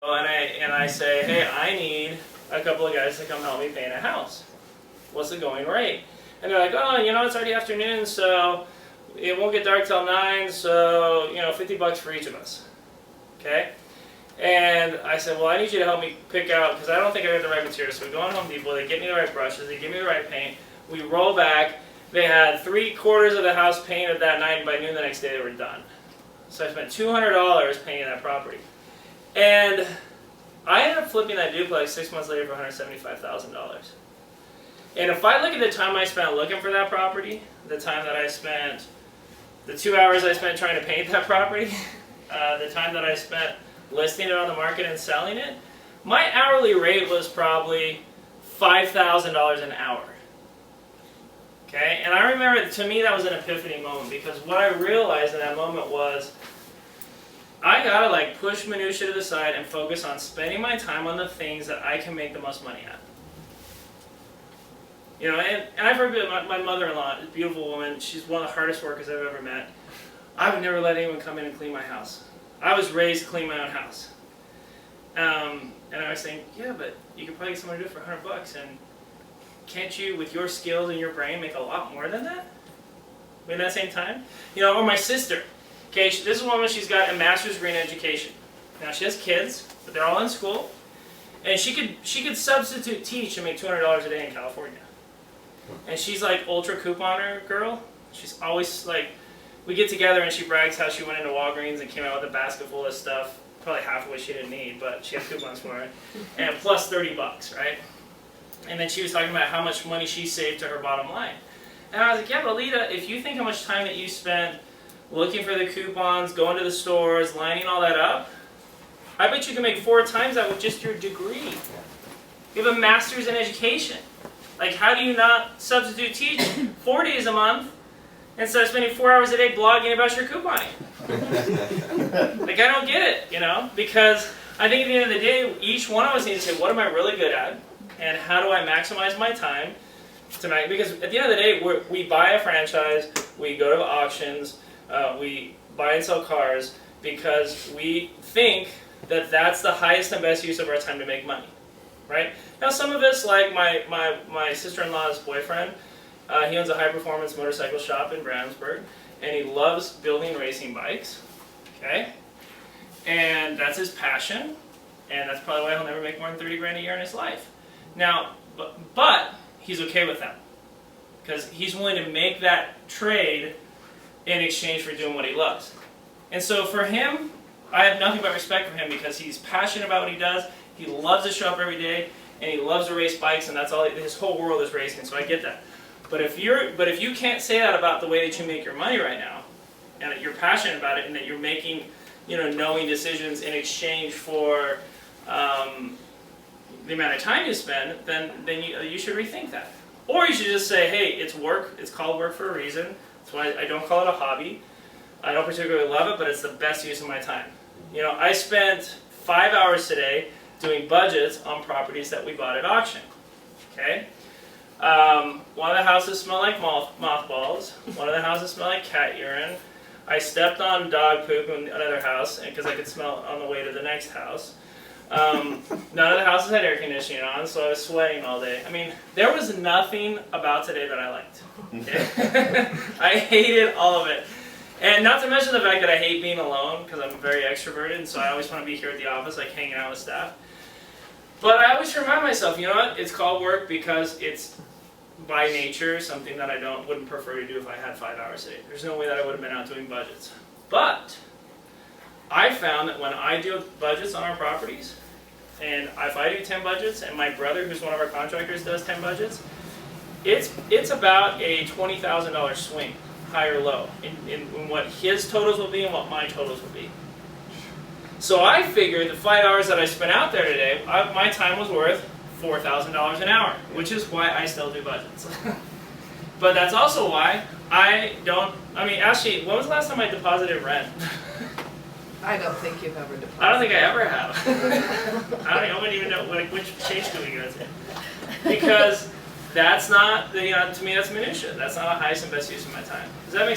And I say, hey, I need a couple of guys to come help me paint a house. What's the going rate? And they're like, oh, it's already afternoon, so it won't get dark till 9, so, $50 for each of us. Okay? And I said, well, I need you to help me pick out, because I don't think I got the right materials. So we go on Home Depot, they get me the right brushes, they give me the right paint, we roll back. They had 3/4 of the house painted that night, and by noon the next day they were done. So I spent $200 painting that property. And I ended up flipping that duplex 6 months later for $175,000. And if I look at the time I spent looking for that property, the time that I spent, the 2 hours I spent trying to paint that property, the time that I spent listing it on the market and selling it, my hourly rate was probably $5,000 an hour. Okay, and I remember, to me, that was an epiphany moment, because what I realized in that moment was, I gotta push minutia to the side and focus on spending my time on the things that I can make the most money at. And I've heard my mother-in-law, a beautiful woman, she's one of the hardest workers I've ever met. I would never let anyone come in and clean my house. I was raised to clean my own house. And I was saying, yeah, but you could probably get someone to do it for $100, and can't you, with your skills and your brain, make a lot more than that? At that same time? Or my sister. Okay, this is a woman, she's got a master's degree in education. Now she has kids, but they're all in school. And she could substitute teach and make $200 a day in California. And she's ultra couponer girl. She's always we get together and she brags how she went into Walgreens and came out with a basket full of stuff. Probably half of what she didn't need, but she had coupons for it. And plus $30, right? And then she was talking about how much money she saved to her bottom line. And I was like, yeah, but Lita, if you think how much time that you spent looking for the coupons, going to the stores, lining all that up, I bet you can make 4 times that with just your degree. You have a master's in education. How do you not substitute teach 4 days a month instead of spending 4 hours a day blogging about your couponing? I don't get it, because I think at the end of the day, each one of us needs to say, what am I really good at? And how do I maximize my time? Because at the end of the day, we buy a franchise, we go to auctions, we buy and sell cars because we think that that's the highest and best use of our time to make money, right? Now some of us, like my sister-in-law's boyfriend, he owns a high-performance motorcycle shop in Brownsburg, and he loves building racing bikes, okay? And that's his passion, and that's probably why he'll never make more than 30 grand a year in his life. Now, but he's okay with that, because he's willing to make that trade in exchange for doing what he loves. And so for him, I have nothing but respect for him, because he's passionate about what he does, he loves to show up every day, and he loves to race bikes, and that's all, his whole world is racing, so I get that. But if you can't say that about the way that you make your money right now, and that you're passionate about it, and that you're making, knowing decisions in exchange for the amount of time you spend, then you should rethink that. Or you should just say, hey, it's work, it's called work for a reason. That's why I don't call it a hobby. I don't particularly love it, but it's the best use of my time. I spent 5 hours today doing budgets on properties that we bought at auction. Okay? One of the houses smelled like mothballs. One of the houses smelled like cat urine. I stepped on dog poop in another house because I could smell it on the way to the next house. None of the houses had air conditioning on, so I was sweating all day. There was nothing about today that I liked. Okay? I hated all of it. And not to mention the fact that I hate being alone, because I'm very extroverted, so I always want to be here at the office, hanging out with staff. But I always remind myself, it's called work because it's by nature something that I wouldn't prefer to do if I had 5 hours a day. There's no way that I would have been out doing budgets. But I found that when I do budgets on our properties, and if I do 10 budgets, and my brother, who's one of our contractors, does 10 budgets, it's about a $20,000 swing, high or low, in what his totals will be and what my totals will be. So I figured the 5 hours that I spent out there today, my time was worth $4,000 an hour, which is why I still do budgets. But that's also why actually, when was the last time I deposited rent? I don't think you've ever deposited. I don't think I ever have. I don't even know which page do we go to. Because that's not, to me that's minutia. That's not the highest and best use of my time. Does that make sense?